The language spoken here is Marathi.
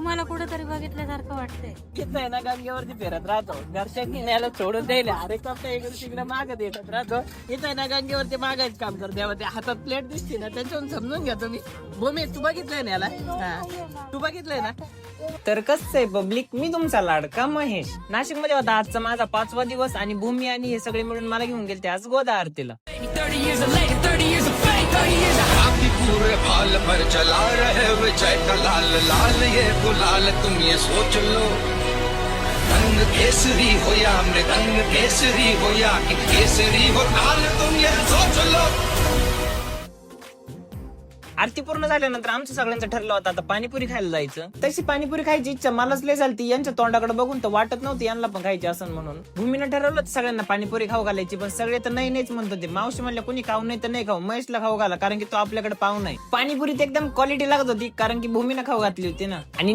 तुम्हाला कुठेतरी बघितल्यासारखं वाटतंय. इथं ना गंगेवरती फिरत राहतो, घरच्यांनी न्यायला सोडून द्यायला, अरे कपडे इकडे तिकडे मागत येतात राहतो. इथं ना गंगेवरती मागायचं काम करतो, तेव्हा ते हातात प्लेट दिसते ना त्याच्यावरून समजून घ्या तुम्ही. भूमी तू बघितलंय ना याला? हा तू बघितलंय ना? तर कसं आहे पब्लिक, मी तुमचा लाडका महेश नाशिक मध्ये होता. आजचा माझा 5वा दिवस आणि भूमी आणि हे सगळे मिळून मला घेऊन गेले आज गोदा आरतीला. काफी पूरे भाल पर चला रहे विजय का लाल लाल ये गुलाल तुम ये सोच लो. रंग केसरी हो या मृदंग केसरी हो या कि केसरी हो लाल तुम ये सोच लो. आरती पूर्ण झाल्यानंतर आमचं सगळ्यांचं ठरलं होतं आता पाणीपुरी खायला जायचं. तशी पाणीपुरी खायची इच्छा मलाच लय झाली. यांच्या तोंडाकडे बघून तर वाटत नव्हती यांना पण खायची असं म्हणून. भूमीनं ठरवलं सगळ्यांना पाणीपुरी खाऊ घालायची, पण सगळे तर नाहीच म्हणत होते. मावशी म्हणल्या कोणी खाऊ नाही तर नाही खाऊ, महेशला खाऊ घाला कारण की तो आपल्याकडे पाहू नाही. पाणीपुरीत एकदम क्वालिटी लागत होती कारण की भूमीनं खाऊ घातली होती ना. आणि